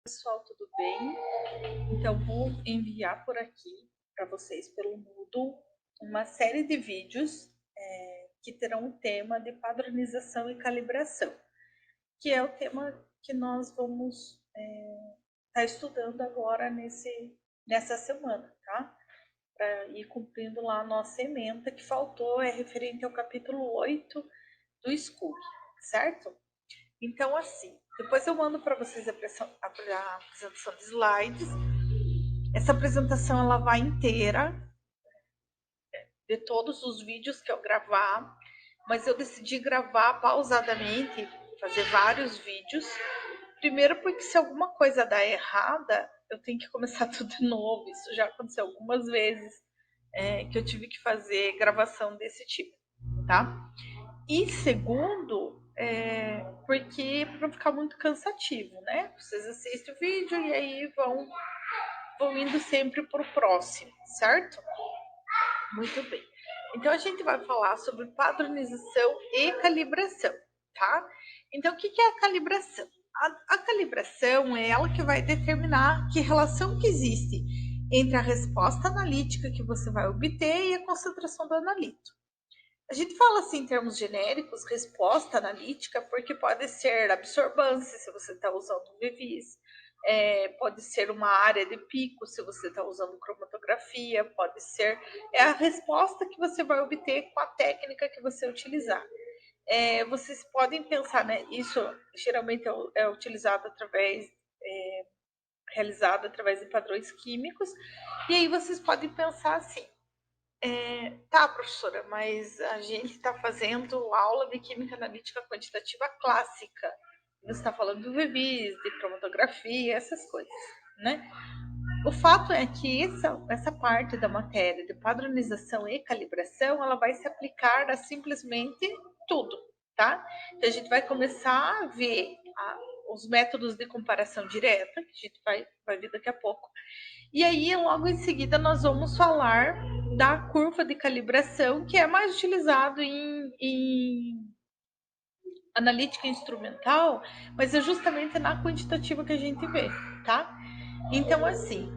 Pessoal, tudo bem? Então, vou enviar por aqui para vocês pelo Moodle uma série de vídeos que terão o tema de padronização e calibração, que é o tema que nós vamos estar estudando agora nessa semana, tá? Para ir cumprindo lá a nossa ementa que faltou, é referente ao capítulo 8 do Scoob, certo? Então, assim, depois eu mando para vocês a apresentação de slides. Essa apresentação ela vai inteira, de todos os vídeos que eu gravar, mas eu decidi gravar pausadamente, fazer vários vídeos. Primeiro porque se alguma coisa dar errada, eu tenho que começar tudo de novo. Isso já aconteceu algumas vezes que eu tive que fazer gravação desse tipo, tá? E segundo, porque para não ficar muito cansativo, né? Vocês assistem o vídeo e aí vão indo sempre para o próximo, certo? Muito bem. Então a gente vai falar sobre padronização e calibração, tá? Então o que é a calibração? A calibração é ela que vai determinar que relação que existe entre a resposta analítica que você vai obter e a concentração do analito. A gente fala assim em termos genéricos, resposta analítica, porque pode ser absorbância, se você está usando um VVIS, pode ser uma área de pico, se você está usando cromatografia, pode ser a resposta que você vai obter com a técnica que você utilizar. Vocês podem pensar, né? Isso geralmente é utilizado realizado através de padrões químicos, e aí vocês podem pensar assim: tá, professora, mas a gente está fazendo aula de química analítica quantitativa clássica. Você está falando do VVIS, de cromatografia, essas coisas, né? O fato é que essa parte da matéria de padronização e calibração, ela vai se aplicar a simplesmente tudo, tá? Então, a gente vai começar a ver os métodos de comparação direta, que a gente vai ver daqui a pouco. E aí, logo em seguida, nós vamos falar da curva de calibração, que é mais utilizado em analítica instrumental, mas é justamente na quantitativa que a gente vê, tá? Então, assim,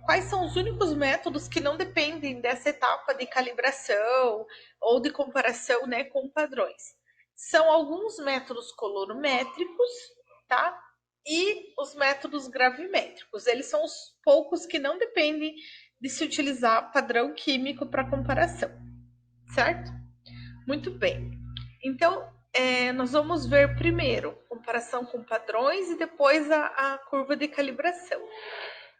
quais são os únicos métodos que não dependem dessa etapa de calibração ou de comparação, né, com padrões? São alguns métodos colorimétricos, tá? E os métodos gravimétricos. Eles são os poucos que não dependem de se utilizar padrão químico para comparação, certo? Muito bem. Então, nós vamos ver primeiro comparação com padrões e depois a curva de calibração.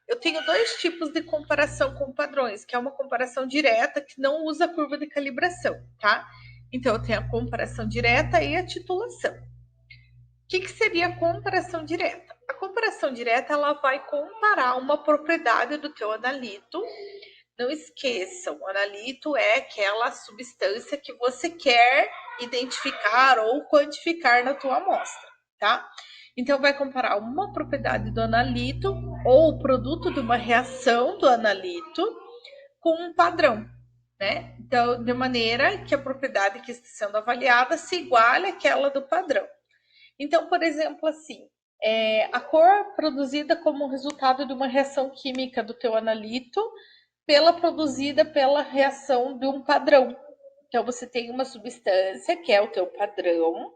Eu tenho dois tipos de comparação com padrões, que é uma comparação direta que não usa a curva de calibração, tá? Então, eu tenho a comparação direta e a titulação. O que seria a comparação direta? A comparação direta ela vai comparar uma propriedade do teu analito. Não esqueçam, o analito é aquela substância que você quer identificar ou quantificar na tua amostra, tá? Então, vai comparar uma propriedade do analito ou o produto de uma reação do analito com um padrão, né? Então, de maneira que a propriedade que está sendo avaliada se iguale àquela do padrão. Então, por exemplo, assim, a cor produzida como resultado de uma reação química do teu analito produzida pela reação de um padrão. Então, você tem uma substância que é o teu padrão,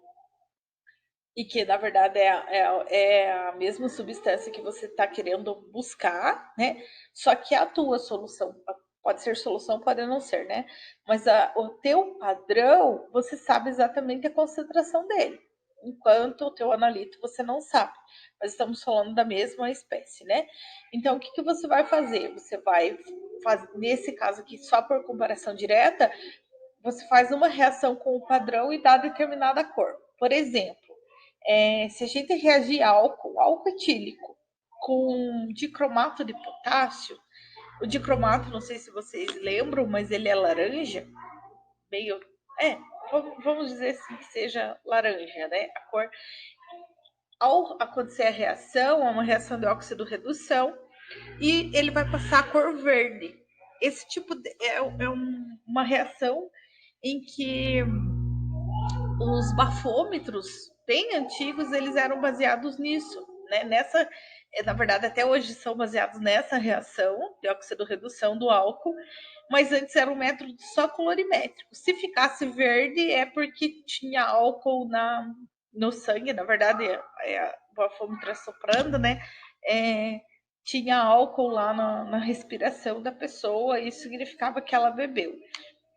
e que, na verdade, é a mesma substância que você está querendo buscar, né? Só que a tua solução, pode ser solução, pode não ser, né? Mas o teu padrão, você sabe exatamente a concentração dele, enquanto o teu analito você não sabe. Mas estamos falando da mesma espécie, né? Então, o que você vai fazer? Você vai fazer, nesse caso aqui, só por comparação direta, você faz uma reação com o padrão e dá determinada cor. Por exemplo, se a gente reagir álcool etílico, com dicromato de potássio, o dicromato, não sei se vocês lembram, mas ele é laranja, meio. Vamos dizer assim que seja laranja, né? A cor. Ao acontecer a reação, é uma reação de óxido-redução, e ele vai passar a cor verde. Esse tipo uma reação em que os bafômetros bem antigos, eles eram baseados nisso, né? Na verdade, até hoje são baseados nessa reação de oxidorredução do álcool, mas antes era um método só colorimétrico. Se ficasse verde é porque tinha álcool no sangue, na verdade, a bafômetro soprando, né? Tinha álcool lá na respiração da pessoa, e isso significava que ela bebeu.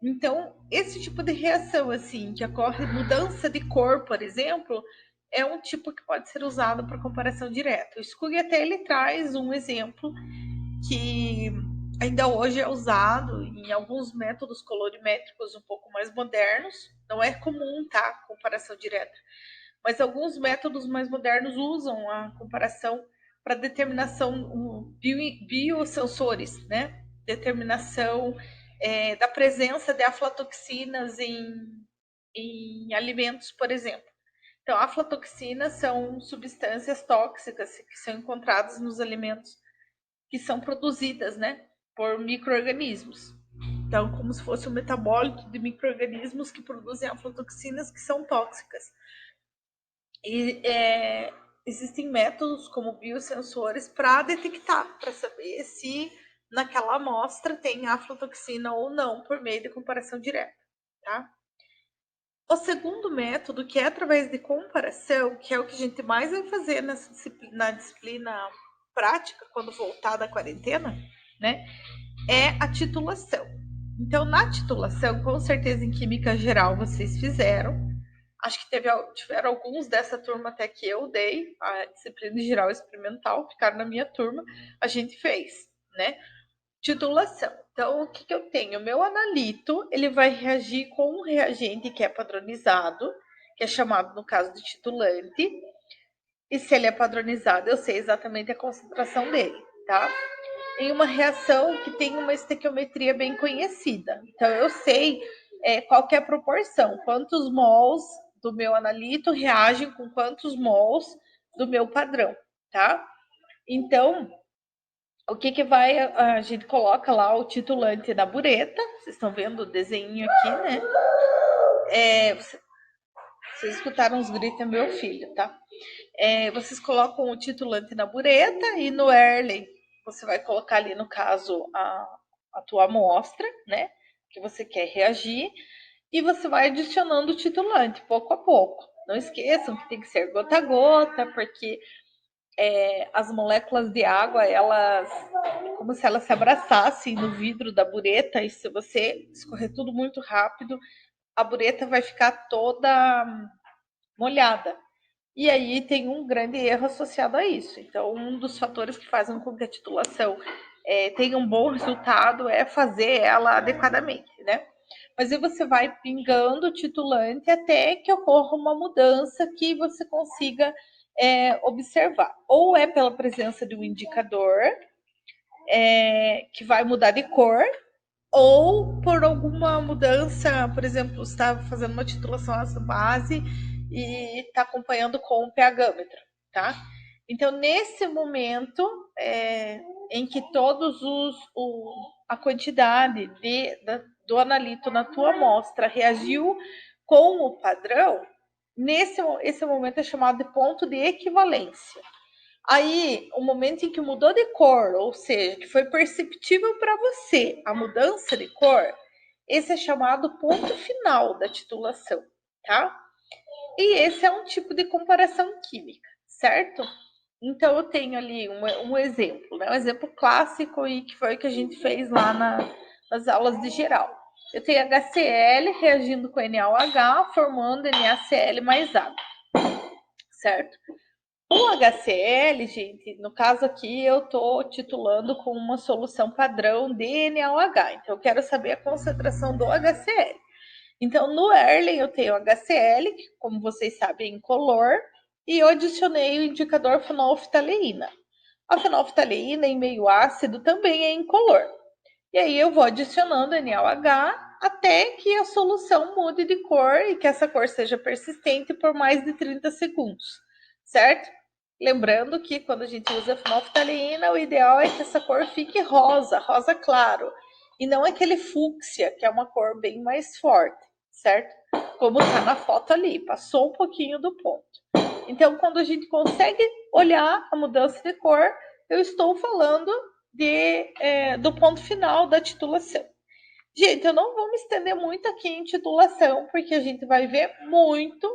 Então, esse tipo de reação, assim, que ocorre mudança de cor, por exemplo, é um tipo que pode ser usado para comparação direta. O Skugg até ele traz um exemplo que ainda hoje é usado em alguns métodos colorimétricos um pouco mais modernos. Não é comum, tá? Comparação direta. Mas alguns métodos mais modernos usam a comparação para determinação biosensores, né? Determinação da presença de aflatoxinas em alimentos, por exemplo. Então, aflatoxinas são substâncias tóxicas que são encontradas nos alimentos que são produzidas, né, por micro-organismos. Então, como se fosse um metabólito de micro-organismos que produzem aflatoxinas que são tóxicas. E existem métodos como biosensores para detectar, para saber se naquela amostra tem aflatoxina ou não, por meio de comparação direta, tá? O segundo método, que é através de comparação, que é o que a gente mais vai fazer na disciplina prática, quando voltar da quarentena, né, é a titulação. Então, na titulação, com certeza em Química Geral vocês fizeram. Acho que tiveram alguns dessa turma até que eu dei, a disciplina geral experimental, ficaram na minha turma, a gente fez, né? Titulação. Então, o que eu tenho? O meu analito, ele vai reagir com um reagente que é padronizado, que é chamado, no caso, de titulante. E se ele é padronizado, eu sei exatamente a concentração dele, tá? Em uma reação que tem uma estequiometria bem conhecida. Então, eu sei qual que é a proporção, quantos mols do meu analito reagem com quantos mols do meu padrão, tá? Então, o que vai, a gente coloca lá o titulante na bureta, vocês estão vendo o desenho aqui, né? Vocês escutaram os gritos, é meu filho, tá? Vocês colocam o titulante na bureta e no Erlen você vai colocar ali, no caso, a tua amostra, né? Que você quer reagir, e você vai adicionando o titulante pouco a pouco. Não esqueçam que tem que ser gota a gota, porque as moléculas de água, elas, como se elas se abraçassem no vidro da bureta, e se você escorrer tudo muito rápido, a bureta vai ficar toda molhada. E aí tem um grande erro associado a isso. Então, um dos fatores que fazem com que a titulação tenha um bom resultado é fazer ela adequadamente, né? Mas aí você vai pingando o titulante até que ocorra uma mudança que você consiga observar. Ou é pela presença de um indicador que vai mudar de cor, ou por alguma mudança, por exemplo, você está fazendo uma titulação ácido base e está acompanhando com o pHmetro, tá? Então, nesse momento em que a quantidade do analito na tua amostra reagiu com o padrão, esse momento é chamado de ponto de equivalência. Aí, o momento em que mudou de cor, ou seja, que foi perceptível para você a mudança de cor, esse é chamado ponto final da titulação, tá? E esse é um tipo de comparação química, certo? Então, eu tenho ali um exemplo, né? Um exemplo clássico e que foi o que a gente fez lá nas aulas de geral. Eu tenho HCl reagindo com NaOH, formando NaCl mais água, certo? O HCl, gente, no caso aqui eu estou titulando com uma solução padrão de NaOH. Então, eu quero saber a concentração do HCl. Então, no Erlen eu tenho HCl, que, como vocês sabem, é incolor, e eu adicionei o indicador fenolftaleína. A fenolftaleína, em meio ácido, também é incolor. E aí eu vou adicionando NaOH até que a solução mude de cor e que essa cor seja persistente por mais de 30 segundos, certo? Lembrando que quando a gente usa fenolftaleína, o ideal é que essa cor fique rosa, rosa claro, e não aquele fúcsia, que é uma cor bem mais forte, certo? Como tá na foto ali, passou um pouquinho do ponto. Então, quando a gente consegue olhar a mudança de cor, eu estou falando do ponto final da titulação. Gente, eu não vou me estender muito aqui em titulação, porque a gente vai ver muito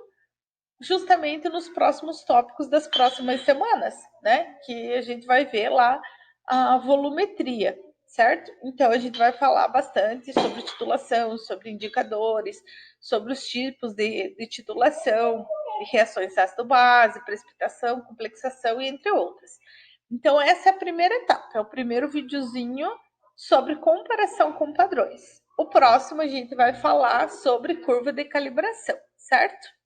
justamente nos próximos tópicos das próximas semanas, né? Que a gente vai ver lá a volumetria, certo? Então, a gente vai falar bastante sobre titulação, sobre indicadores, sobre os tipos de titulação, de reações ácido-base, precipitação, complexação e entre outras. Então, essa é a primeira etapa, é o primeiro videozinho sobre comparação com padrões. O próximo a gente vai falar sobre curva de calibração, certo?